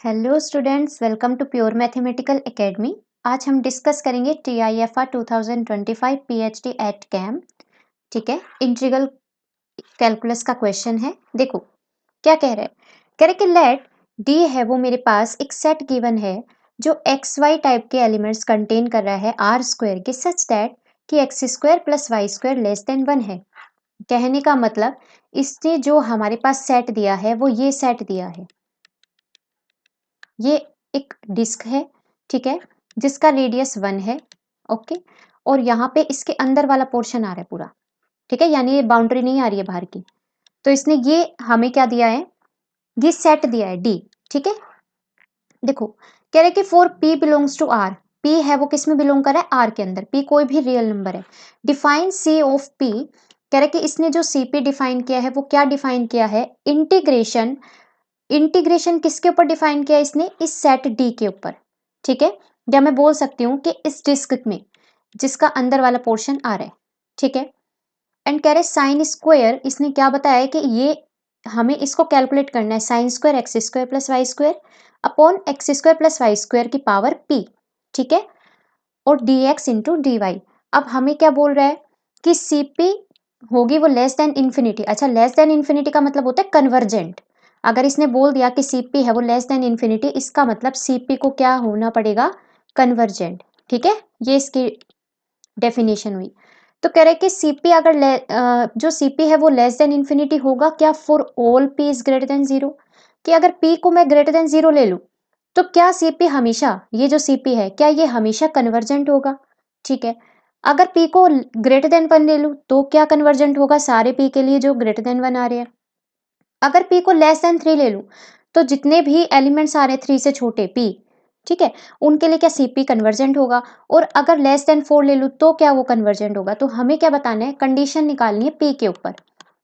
Hello students, welcome to pure mathematical academy. आज हम discuss करेंगे TIFR 2025 PhD एट कैम। ठीक है, इंटीग्रल कैलकुलस का क्वेश्चन है। देखो क्या कह रहे हैं। कह रहे कि लेट डी है वो मेरे पास एक सेट गिवन है जो एक्स वाई टाइप के एलिमेंट्स कंटेन कर रहा है आर स्क्वायर के, सच दैट कि x square plus y square less than 1 है। कहने का मतलब इसने जो हमारे पास सेट दिया है वो ये सेट दिया है। ये एक डिस्क है, ठीक है, जिसका रेडियस 1 है। ओके, और यहाँ पे इसके अंदर वाला पोर्शन आ रहा है पूरा, ठीक है, यानी ये बाउंड्री नहीं आ रही है बाहर की। तो इसने ये हमें क्या दिया है, ये सेट दिया है डी। ठीक है, देखो कह रहे कि for p belongs to r, p है वो किस में बिलोंग कर रहा है, आर के अंदर। पी कोई भी रियल नंबर है। डिफाइन सी ऑफ पी, कह रहे कि इसने जो सी पी डिफाइन किया है वो क्या डिफाइन किया है, इंटीग्रेशन। इंटीग्रेशन किसके ऊपर डिफाइन किया इसने, इस सेट डी के ऊपर। ठीक है, या मैं बोल सकती हूँ कि इस डिस्क में जिसका अंदर वाला पोर्शन आ रहा है। ठीक है, एंड कह रहे साइन स्क्वायर, इसने क्या बताया है कि ये हमें इसको कैलकुलेट करना है, sine square x square plus y square upon x square plus y square की पावर पी। ठीक है, और d x into d y. अब हमें क्या बोल रहा है कि सी पी होगी वो लेस देन इन्फिनिटी। अच्छा, लेस देन इन्फिनिटी का मतलब होता है कन्वर्जेंट। अगर इसने बोल दिया कि सी पी है वो लेस देन इन्फिनिटी, इसका मतलब सी पी को क्या होना पड़ेगा, कन्वर्जेंट। ठीक है, ये इसकी डेफिनेशन हुई। तो कह रहे कि सीपी अगर जो सीपी है वो लेस देन इन्फिनिटी होगा क्या, for all P is greater than zero. कि अगर पी को मैं ग्रेटर देन जीरो ले लूं तो क्या सीपी हमेशा, ये जो सीपी है क्या ये हमेशा कन्वर्जेंट होगा। ठीक है, अगर पी को ग्रेटर देन 1 ले लूं तो क्या कन्वर्जेंट होगा, सारे पी के लिए जो ग्रेटर देन 1 आ रहे हैं। अगर पी को लेस देन 3 ले लूं तो जितने भी एलिमेंट्स आ रहे हैं 3 से छोटे पी, ठीक है, उनके लिए क्या सीपी कन्वर्जेंट होगा। और अगर लेस देन 4 ले लूं तो क्या वो कन्वर्जेंट होगा। तो हमें क्या बताना है, कंडीशन निकालनी है पी के ऊपर,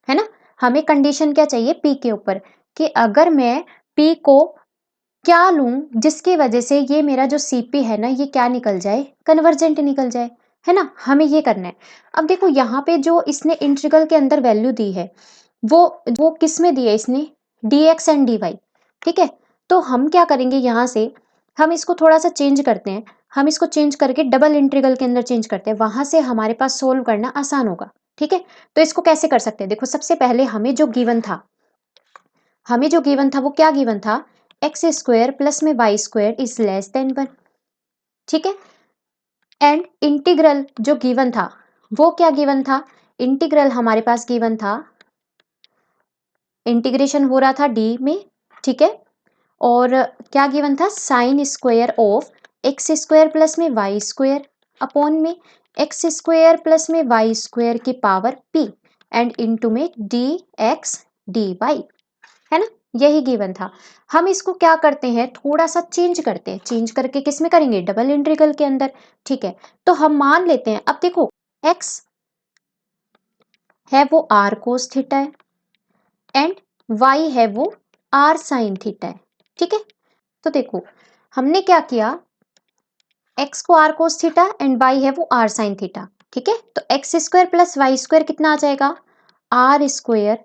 है ना। हमें कंडीशन क्या चाहिए, पी के ऊपर, कि अगर मैं पी को क्या लूं जिसकी वजह से ये मेरा जो सीपी है ना ये क्या निकल जाए, कन्वर्जेंट निकल जाए, है ना। हमें ये करना है। अब देखो यहाँ पे जो इसने इंटीग्रल के अंदर वैल्यू दी है वो किस में दी है इसने, d x and d y. ठीक है, तो हम क्या करेंगे, यहाँ से हम इसको थोड़ा सा चेंज करते हैं। हम इसको चेंज करके डबल इंटीग्रल के अंदर चेंज करते हैं, वहां से हमारे पास सोल्व करना आसान होगा। ठीक है, तो इसको कैसे कर सकते हैं, देखो सबसे पहले हमें जो गिवन था वो क्या गिवन था, एक्स स्क्वायर प्लस में y square is less than 1। ठीक है, एंड इंटीग्रल जो गिवन था वो क्या गिवन था, इंटीग्रल हमारे पास गिवन था, इंटीग्रेशन हो रहा था डी में। ठीक है, और क्या गिवन था, sine square of x square plus में वाई स्क्वायर अपॉन में एक्स स्क्वायर प्लस में वाई स्क्वायर की पावर पी एंड इनटू में डी एक्स डी वाई, है ना। यही गिवन था। हम इसको क्या करते हैं, थोड़ा सा चेंज करते हैं, चेंज करके किस में करेंगे, डबल इंटीग्रल के अंदर। ठीक है, तो हम मान लेते हैं, अब देखो एक्स है वो आर कोस थीटा है एंड वाई है वो आर साइन थीटा है। ठीक है, तो देखो हमने क्या किया, एक्स को r cos theta and y है वो आर साइन थीटा। ठीक है, तो x square plus y square कितना आ जाएगा, आर स्क्वायर।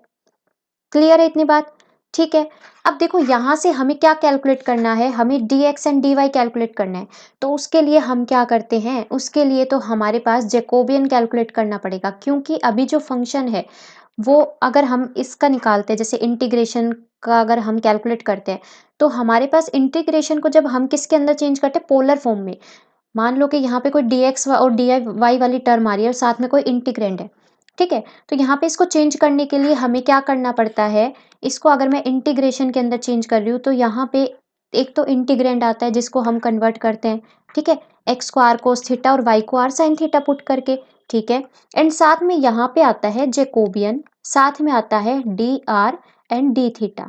क्लियर है इतनी बात। ठीक है, अब देखो यहां से हमें क्या कैलकुलेट करना है, हमें d x and d y calculate करना है। तो उसके लिए हम क्या करते हैं, उसके लिए तो हमारे पास जैकोबियन कैलकुलेट करना पड़ेगा, क्योंकि अभी जो फंक्शन है वो अगर हम इसका निकालते हैं, जैसे इंटीग्रेशन का अगर हम कैलकुलेट करते हैं, तो हमारे पास इंटीग्रेशन को जब हम किसके अंदर चेंज करते हैं, पोलर फॉर्म में। मान लो कि यहाँ पे कोई डी एक्स और डी वाई वाली टर्म आ रही है और साथ में कोई इंटीग्रेंड है। ठीक है, तो यहाँ पे इसको चेंज करने के लिए हमें क्या करना पड़ता है, इसको अगर मैं इंटीग्रेशन के अंदर चेंज कर रही हूँ तो यहाँ पे एक तो इंटीग्रेंड आता है जिसको हम कन्वर्ट करते हैं। ठीक है, एक्स को आर कोस थीटा और वाई को आर साइन थीटा पुट करके। ठीक है, एंड साथ में यहाँ पे आता है जैकोबियन, साथ में आता है D R and D theta.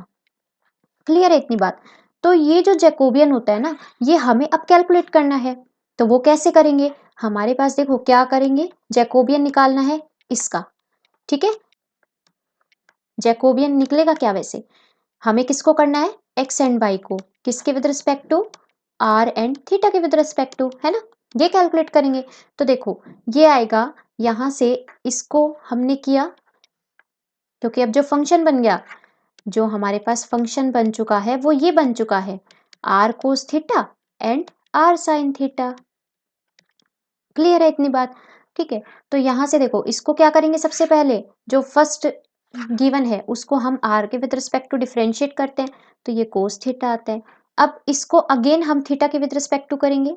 Clear है इतनी बात। तो ये जो जैकोबियन होता है ना, ये हमें अब कैलकुलेट करना है। तो वो कैसे करेंगे, हमारे पास देखो क्या करेंगे, जैकोबियन निकालना है इसका। ठीक है, जैकोबियन निकलेगा क्या, वैसे हमें किसको करना है, एक्स एंड वाई को, किसके with respect to, r and theta के विद रिस्पेक्ट टू, है ना। ये कैलकुलेट करेंगे। तो देखो ये आएगा, यहां से इसको हमने किया, क्योंकि अब जो फंक्शन बन गया, जो हमारे पास फंक्शन बन चुका है वो ये बन चुका है। R cos theta and r sine theta. Clear है इतनी बात? ठीक है, तो यहां से देखो इसको क्या करेंगे, सबसे पहले जो फर्स्ट गिवन है उसको हम आर के विद रिस्पेक्ट टू डिफरेंशिएट करते हैं, तो ये कोस थीटा आता है। अब इसको अगेन हम थीटा के विद रिस्पेक्ट टू करेंगे,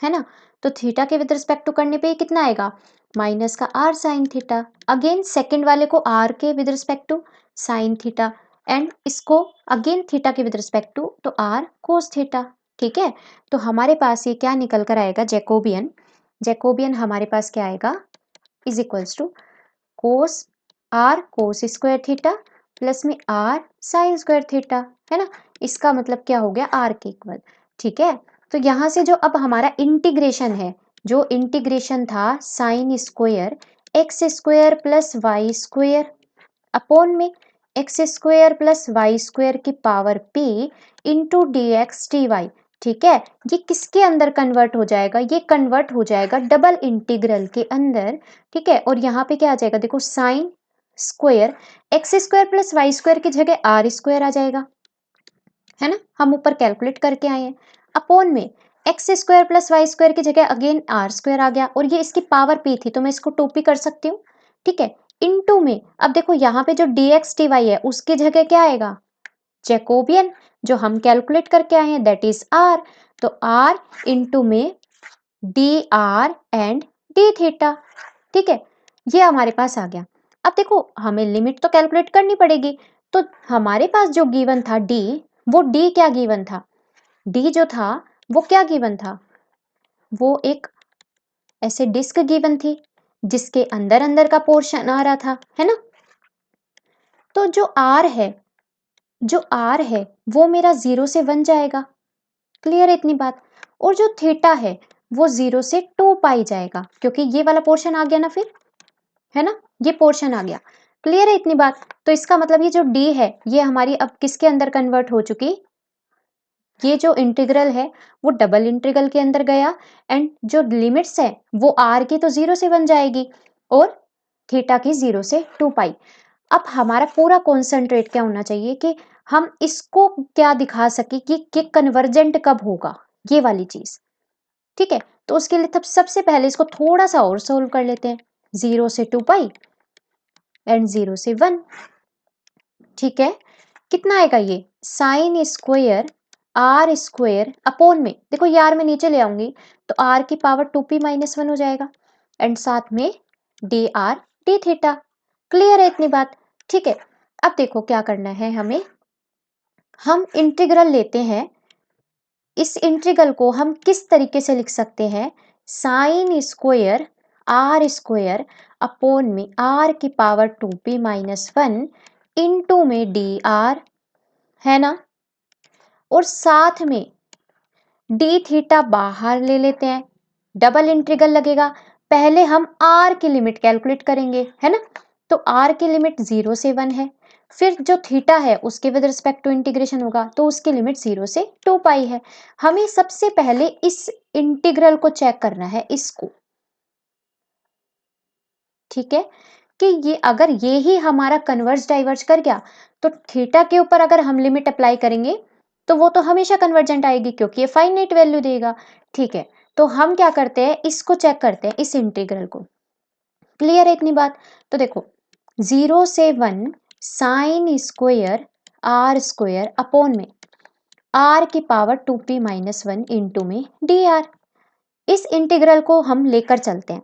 है ना, तो थीटा के विद रिस्पेक्ट टू करने पे ये कितना आएगा, माइनस का r sine theta. Again second वाले को आर के with respect to sine theta, and इसको अगेन थीटा के विद रिस्पेक्ट टू तो आर कोस थीटा। ठीक है, तो हमारे पास ये क्या निकल कर आएगा, जैकोबियन। जैकोबियन हमारे पास क्या आएगा, is equals to cos r cos square theta plus में आर साइन स्क्वायर थीटा, है ना। इसका मतलब क्या हो गया, आर के इक्वल। ठीक है, तो यहां से जो अब हमारा इंटीग्रेशन है, जो इंटीग्रेशन था sine square x square plus y square upon में x square plus y square की power p into d x d y. ठीक है, ये किसके अंदर कन्वर्ट हो जाएगा, ये कन्वर्ट हो जाएगा डबल इंटीग्रल के अंदर। ठीक है, और यहाँ पे क्या आ जाएगा, देखो sine square x square plus y square की जगह आर स्क्वायर आ जाएगा, है ना, हम ऊपर कैलकुलेट करके आए हैं, अपॉन में x square plus y square की जगह अगेन आर स्क्वायर आ गया, और ये इसकी पावर p थी तो मैं इसको 2p कर सकती हूँ। ठीक है, इनटू में अब देखो यहाँ पे जो dx dy है उसकी जगह क्या आएगा, जैकोबियन, जो हम कैलकुलेट करके आए हैं दैट इज r, तो r इंटू में dr एंड d थीटा। ठीक है, ये हमारे पास आ गया। अब देखो हमें लिमिट तो कैलकुलेट करनी पड़ेगी, तो हमारे पास जो गिवन था d, वो d क्या गिवन था, d जो था वो क्या गिवन था, वो एक ऐसे डिस्क गिवन थी जिसके अंदर अंदर का पोर्शन आ रहा था, है ना। तो जो r है, जो r है वो मेरा 0 से 1 जाएगा, क्लियर है इतनी बात। और जो थीटा है वो 0 से 2 पाई जाएगा, क्योंकि ये वाला पोर्शन आ गया ना फिर, है ना, ये पोर्शन आ गया। क्लियर है इतनी बात। तो इसका मतलब ये जो d है ये हमारी अब किसके अंदर कन्वर्ट हो चुकी, ये जो इंटीग्रल है वो डबल इंटीग्रल के अंदर गया, एंड जो लिमिट्स है वो r की तो 0 से 1 जाएगी और थीटा की 0 से 2 पाई। अब हमारा पूरा कॉन्सेंट्रेट क्या होना चाहिए कि हम इसको क्या दिखा सके कि कन्वर्जेंट कब होगा, ये वाली चीज। ठीक है, तो उसके लिए तब सबसे पहले इसको थोड़ा सा और सोल्व कर लेते हैं, 0 से 2 पाई एंड 0 से 1। ठीक है, कितना आएगा ये, sine square r square upon में, देखो यार मैं नीचे ले आऊंगी तो आर की पावर 2p माइनस 1 हो जाएगा, एंड साथ में d R D theta. Clear है इतनी बात। ठीक है, अब देखो क्या करना है हमें, हम इंटीग्रल लेते हैं, इस इंटीग्रल को हम किस तरीके से लिख सकते हैं, sine square r square upon में आर की पावर 2p माइनस 1 इंटू में डी आर, है ना, और साथ में डी थीटा बाहर ले लेते हैं, डबल इंटीग्रल लगेगा। पहले हम आर की लिमिट कैलकुलेट करेंगे, है ना, तो आर की लिमिट 0 से 1 है, फिर जो थीटा है उसके विद रिस्पेक्ट टू इंटीग्रेशन होगा तो उसकी लिमिट 0 से 2 पाई है। हमें सबसे पहले इस इंटीग्रल को चेक करना है, इसको। ठीक है, कि ये अगर ये ही हमारा कन्वर्ज डाइवर्ज कर गया तो थीटा के ऊपर अगर हम लिमिट अप्लाई करेंगे तो वो तो हमेशा कन्वर्जेंट आएगी क्योंकि ये फाइनाइट वैल्यू देगा। ठीक है, तो हम क्या करते हैं, इसको चेक करते हैं, इस इंटीग्रल को। क्लियर है इतनी बात। तो देखो 0 से 1 sine square r square upon में आर की पावर 2p माइनस 1 इंटू में डी आर, इस इंटीग्रल को हम लेकर चलते हैं।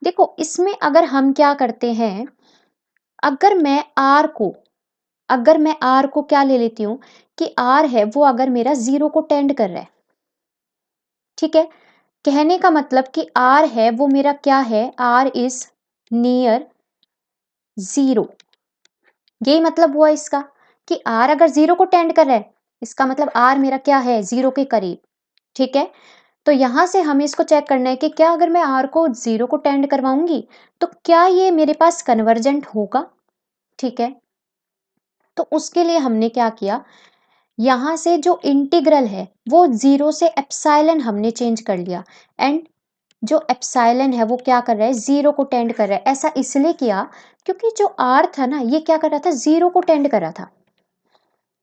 देखो इसमें अगर हम क्या करते हैं, अगर मैं आर को, अगर मैं आर को क्या ले लेती हूं कि आर है वो अगर मेरा 0 को टेंड कर रहा है, ठीक है, कहने का मतलब कि आर है वो मेरा क्या है, आर इज नियर 0, यही मतलब हुआ इसका कि आर अगर 0 को टेंड कर रहा है इसका मतलब आर मेरा क्या है, 0 के करीब। ठीक है, तो यहां से हमें इसको चेक करना है कि क्या अगर मैं आर को 0 को टेंड करवाऊंगी तो क्या ये मेरे पास कन्वर्जेंट होगा। ठीक है, तो उसके लिए हमने क्या किया, यहां से जो इंटीग्रल है वो 0 से एप्सिलॉन हमने चेंज कर लिया, एंड जो एप्सिलॉन है वो क्या कर रहा है, 0 को टेंड कर रहा है। ऐसा इसलिए किया क्योंकि जो आर था ना ये क्या कर रहा था, 0 को टेंड कर रहा था।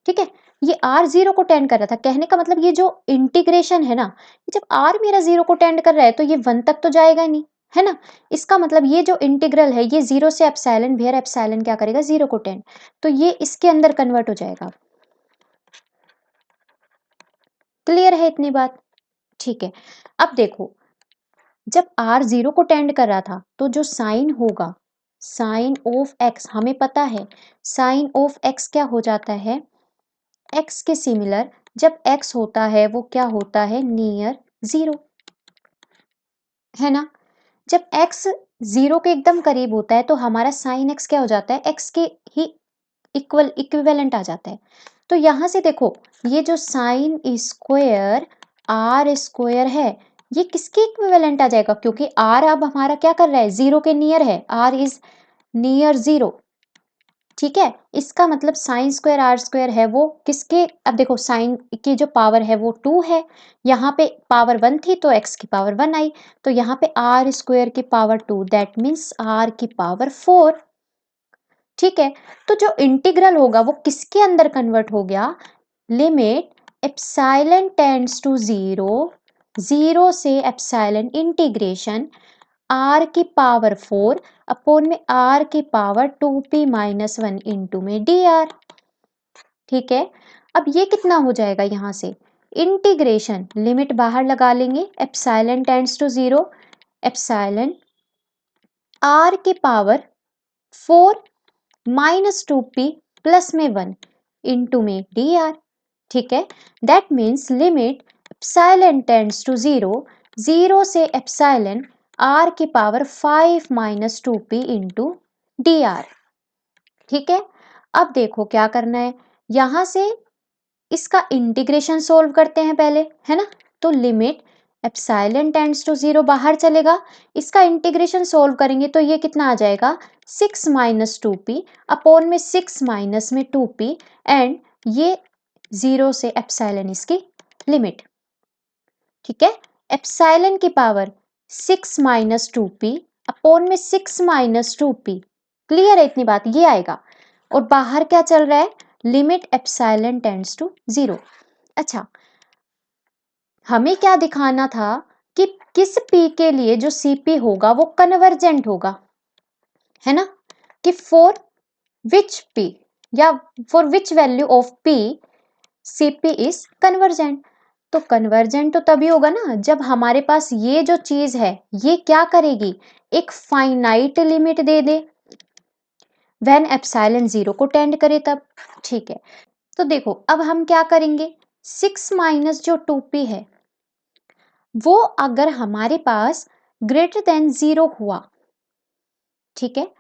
ठीक है, ये r 0 को टेंड कर रहा था। कहने का मतलब ये जो इंटीग्रेशन है ना, जब r मेरा 0 को टेंड कर रहा है तो ये 1 तक तो जाएगा नहीं, है ना? इसका मतलब ये जो इंटीग्रल है ये 0 से एप्सिलॉन वेयर एप्सिलॉन क्या करेगा 0 को टेंड, तो ये इसके अंदर कन्वर्ट हो जाएगा। क्लियर है इतनी बात? ठीक है। अब देखो, जब r 0 को टेंड कर रहा था तो जो साइन होगा, साइन ऑफ x, हमें पता है साइन ऑफ x क्या हो जाता है, x के सिमिलर जब x होता है वो क्या होता है, नियर 0, है ना? जब x 0 के एकदम करीब होता है तो हमारा साइन x क्या हो जाता है, x के ही इक्विवेलेंट आ जाता है। तो यहाँ से देखो, ये जो साइन स्क्वायर आर स्क्वायर है ये किसके इक्विवेलेंट आ जाएगा, क्योंकि r अब हमारा क्या कर रहा है, 0 के नियर है, r इज नियर 0। ठीक है, इसका मतलब साइन स्क्वायर आर स्क्वायर है वो किसके, अब देखो साइन की जो पावर है वो 2 है, यहाँ पे पावर 1 थी तो x की पावर 1 आई, तो यहाँ पे आर स्क्वायर की पावर 2, दैट मीन्स r की पावर 4। ठीक है, तो जो इंटीग्रल होगा वो किसके अंदर कन्वर्ट हो गया, लिमिट एप्सिलॉन टेंड्स टू 0, 0 से एप्सिलॉन इंटीग्रेशन r की पावर 4 अपॉन में r की पावर 2p माइनस 1 इंटू में dr। ठीक है, अब ये कितना हो जाएगा, यहाँ से इंटीग्रेशन लिमिट बाहर लगा लेंगे, epsilon tends to 0, epsilon r की पावर 4 माइनस 2p प्लस में 1 इंटू में dr। ठीक है, that means limit epsilon tends to 0, 0 से एप्सिलॉन r की power 5 minus 2p into dr। ठीक है, अब देखो क्या करना है, यहां से इसका इंटीग्रेशन सोल्व करते हैं पहले, है ना? तो लिमिट एप्सिलॉन टेंड्स टू 0 बाहर चलेगा, इसका इंटीग्रेशन सोल्व करेंगे तो ये कितना आ जाएगा, 6 माइनस 2p अपॉन में 6 माइनस में 2p एंड ये 0 से एप्सिलॉन इसकी लिमिट। ठीक है, एप्सिलॉन की पावर 6 माइनस 2p अपॉन में 6 माइनस 2p, क्लियर है इतनी बात, ये आएगा। और बाहर क्या चल रहा है, लिमिट एप्सिलॉन टेंड्स टू 0। अच्छा, हमें क्या दिखाना था कि किस p के लिए जो cp होगा वो कन्वर्जेंट होगा, है ना? कि फॉर विच p या for which value of p cp is convergent. तो कन्वर्जेंट तो तभी होगा ना जब हमारे पास ये जो चीज है ये क्या करेगी, एक finite limit they they, when epsilon 0 को टेंड करे तब। ठीक है, तो देखो अब हम क्या करेंगे, 6 माइनस जो 2p है वो अगर हमारे पास ग्रेटर देन 0 हुआ, ठीक है,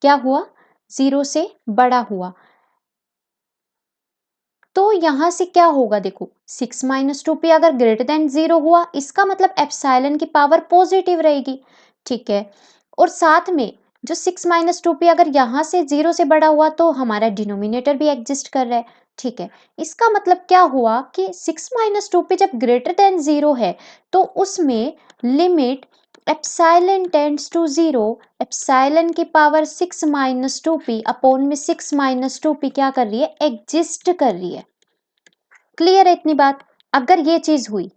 क्या हुआ, 0 से बड़ा हुआ, तो यहां से क्या होगा, देखो 6 माइनस 2p अगर ग्रेटर देन 0 हुआ इसका मतलब एप्सिलॉन की पावर पॉजिटिव रहेगी। ठीक है, और साथ में जो 6 माइनस 2p अगर यहाँ से 0 से बड़ा हुआ तो हमारा डिनोमिनेटर भी एग्जिस्ट कर रहा है। ठीक है, इसका मतलब क्या हुआ कि 6 माइनस 2p जब ग्रेटर देन 0 है तो उसमें limit epsilon tends to 0, epsilon की पावर 6 माइनस 2p अपॉन में 6 माइनस 2p क्या कर रही है, एग्जिस्ट कर रही है। क्लियर है इतनी बात, अगर ये चीज हुई,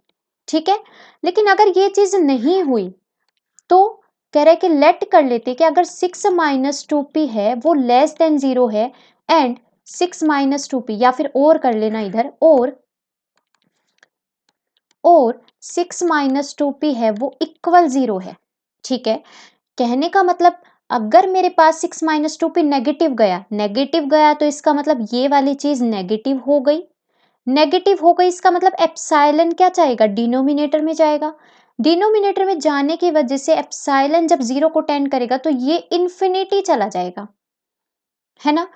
ठीक है। लेकिन अगर ये चीज नहीं हुई तो कह रहे कि लेट कर लेते कि अगर 6 माइनस 2p है वो लेस देन 0 है एंड 6 माइनस 2p, या फिर और कर लेना इधर, और 6 माइनस 2p है वो इक्वल 0 है। ठीक है, कहने का मतलब अगर मेरे पास 6 माइनस 2p नेगेटिव गया तो इसका मतलब ये वाली चीज नेगेटिव हो गई, नेगेटिव हो गई इसका मतलब एप्सिलॉन क्या जाएगा, डिनोमिनेटर में जाएगा, डिनोमिनेटर में जाने की वजह से एप्सिलॉन जब 0 को टेंड करेगा तो ये इन्फिनिटी चला जाएगा, है ना?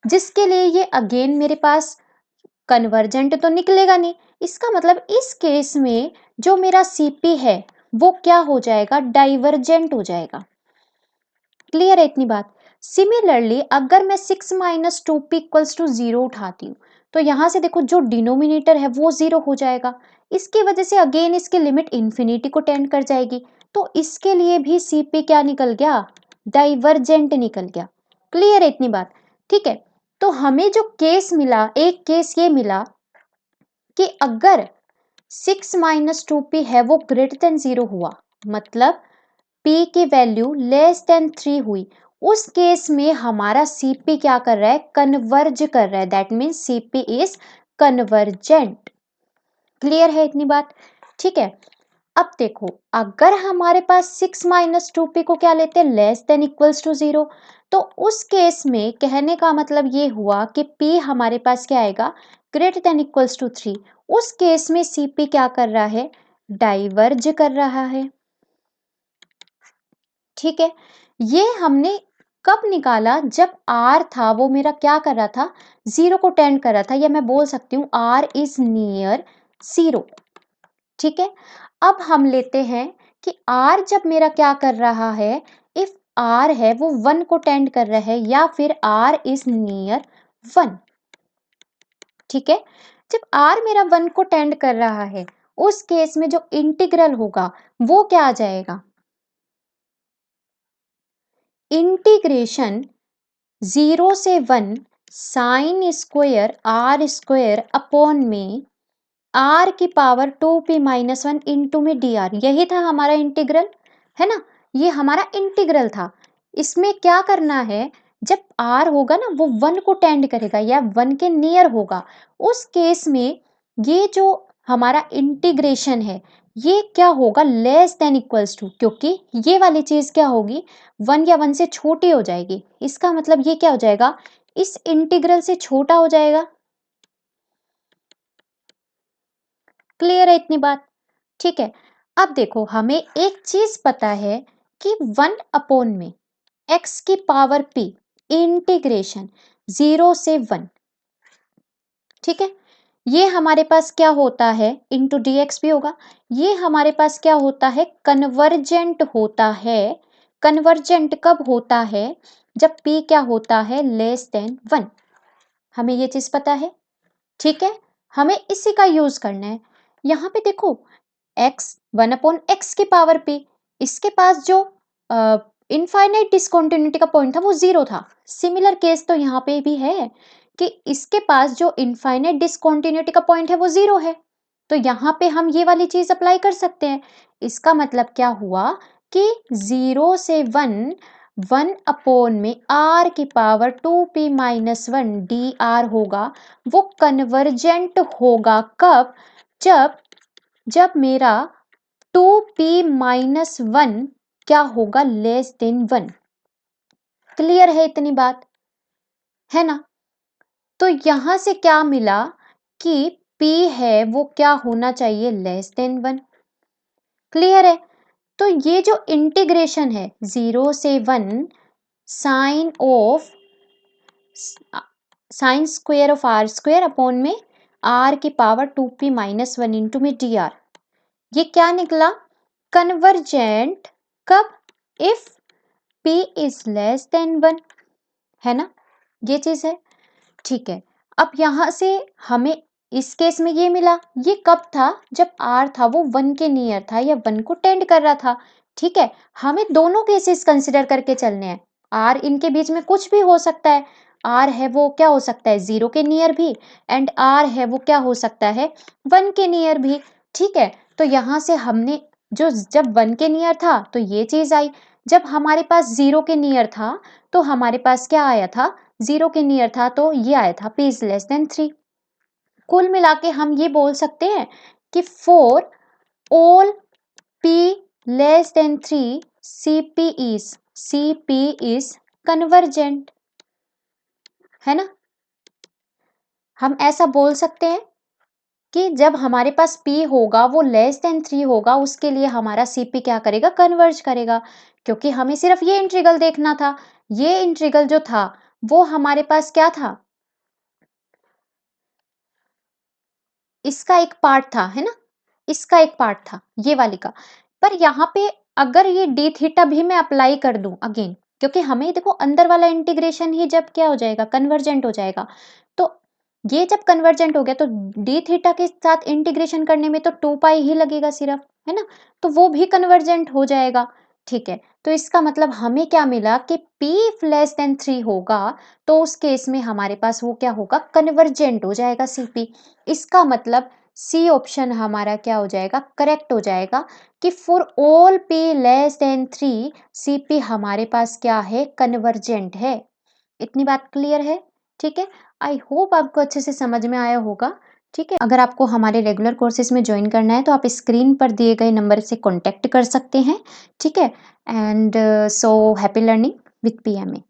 जिसके लिए ये अगेन मेरे पास कन्वर्जेंट तो निकलेगा नहीं, इसका मतलब इस केस में जो मेरा सीपी है वो क्या हो जाएगा, डाइवर्जेंट हो जाएगा। क्लियर है इतनी बात। सिमिलरली अगर मैं 6 माइनस 2p इक्वल्स टू 0 उठाती हूँ तो यहां से देखो जो डिनोमिनेटर है वो 0 हो जाएगा, इसकी वजह से अगेन इसकी लिमिट इंफिनिटी को टेंड कर जाएगी, तो इसके लिए भी cp क्या निकल गया, डाइवर्जेंट निकल गया। क्लियर है इतनी बात, ठीक है। तो हमें जो केस मिला, एक केस ये मिला कि अगर 6 माइनस 2p है वो ग्रेटर देन 0 हुआ, मतलब p की वैल्यू लेस देन 3 हुई, उस केस में हमारा cp क्या कर रहा है, कन्वर्ज कर रहा है, that means cp is convergent. Clear है इतनी बात? ठीक है। अब देखो, अगर हमारे पास 6 माइनस 2p को क्या लेते हैं, लेस देन इक्वल्स टू 0, तो उस केस में कहने का मतलब ये हुआ कि p हमारे पास क्या आएगा, ग्रेटर देन इक्वल्स टू 3। उस केस में cp क्या कर रहा है, डाइवर्ज कर रहा है। ठीक है, ये हमने कब निकाला, जब r था वो मेरा क्या कर रहा था, 0 को टेंड कर रहा था, या मैं बोल सकती हूँ r इज नियर 0। ठीक है, अब हम लेते हैं कि r जब मेरा क्या कर रहा है, इफ r है वो 1 को टेंड कर रहा है, या फिर r इज नियर 1। ठीक है, जब r मेरा 1 को टेंड कर रहा है, उस केस में जो इंटीग्रल होगा वो क्या आ जाएगा, इंटीग्रेशन 0 से 1 sine square r square upon में r की पावर 2p माइनस 1 इंटू में dr, यही था हमारा इंटीग्रल, है ना, ये हमारा इंटीग्रल था। इसमें क्या करना है, जब r होगा ना वो 1 को टेंड करेगा या 1 के नियर होगा, उस केस में ये जो हमारा इंटीग्रेशन है ये क्या होगा, लेस देन इक्वल्स टू, क्योंकि ये वाली चीज क्या होगी, 1 या 1 से छोटी हो जाएगी, इसका मतलब ये क्या हो जाएगा, इस इंटीग्रल से छोटा हो जाएगा। क्लियर है इतनी बात? ठीक है, अब देखो हमें एक चीज पता है कि 1 अपॉन में x की पावर p इंटीग्रेशन 0 से 1, ठीक है, ये हमारे पास क्या होता है, इंटू dx भी होगा, ये हमारे पास क्या होता है, कन्वर्जेंट होता है। कन्वर्जेंट कब होता है, जब p क्या होता है, लेस देन 1। हमें ये चीज पता है। ठीक है, हमें इसी का यूज करना है। यहाँ पे देखो x 1 अपॉन एक्स की पावर p, इसके पास जो इनफाइनाइट डिसकंटिन्यूटी का पॉइंट था वो 0 था। सिमिलर केस तो यहाँ पे भी है कि इसके पास जो इनफाइनाइट डिसकंटिन्यूटी का पॉइंट है वो 0 है, तो यहाँ पे हम ये वाली चीज अप्लाई कर सकते हैं। इसका मतलब क्या हुआ कि 0 से 1 1 अपॉन में r की पावर 2p माइनस 1 dr होगा, वो कन्वर्जेंट होगा कब, जब मेरा 2p माइनस 1 क्या होगा, लेस देन 1। क्लियर है इतनी बात, है ना? तो यहां से क्या मिला कि p है वो क्या होना चाहिए, लेस देन 1। क्लियर है? तो ये जो इंटीग्रेशन है 0 से 1 sine of sine square of r square upon में r की पावर 2p माइनस 1 इंटू में dr, ये क्या निकला, कन्वर्जेंट कब, if p is less than 1, है ना, ये चीज है। ठीक है, अब यहां से हमें इस केस में ये मिला, ये कब था, जब r था वो 1 के नियर था या 1 को टेंड कर रहा था। ठीक है, हमें दोनों केसेस कंसिडर करके चलने हैं, r इनके बीच में कुछ भी हो सकता है, r है वो क्या हो सकता है, 0 के नियर भी, एंड r है वो क्या हो सकता है, 1 के नियर भी। ठीक है, तो यहां से हमने जो जब 1 के नियर था तो ये चीज आई, जब हमारे पास 0 के नियर था तो हमारे पास क्या आया था, 0 के नियर था तो ये आया था p इज लेस देन 3। कुल मिला के हम ये बोल सकते हैं कि for all p less than 3 cp is convergent, है ना। हम ऐसा बोल सकते हैं कि जब हमारे पास p होगा वो लेस देन 3 होगा, उसके लिए हमारा cp क्या करेगा, कन्वर्ज करेगा, क्योंकि हमें सिर्फ ये इंटीग्रल देखना था। ये इंटीग्रल जो था वो हमारे पास क्या था, इसका एक पार्ट था, है ना, इसका एक पार्ट था ये वाली का। पर यहाँ पे अगर ये डी थीटा भी मैं अप्लाई कर दूं अगेन, क्योंकि हमें देखो अंदर वाला इंटीग्रेशन ही जब क्या हो जाएगा, कन्वर्जेंट हो जाएगा, तो ये जब कन्वर्जेंट हो गया तो डी थीटा के साथ इंटीग्रेशन करने में तो 2 पाई ही लगेगा सिर्फ, है ना, तो वो भी कन्वर्जेंट हो जाएगा। ठीक है, तो इसका मतलब हमें क्या मिला कि P इफ लेस देन 3 होगा, तो उस केस में हमारे पास वो क्या होगा, कन्वर्जेंट हो जाएगा CP। इसका मतलब सी ऑप्शन हमारा क्या हो जाएगा, करेक्ट हो जाएगा कि for all P less than 3 CP हमारे पास क्या है, कन्वर्जेंट है। इतनी बात क्लियर है? ठीक है, आई होप आपको अच्छे से समझ में आया होगा। ठीक है, अगर आपको हमारे रेगुलर कोर्सेज में ज्वाइन करना है तो आप स्क्रीन पर दिए गए नंबर से कॉन्टैक्ट कर सकते हैं। ठीक है, and so happy learning with PMA।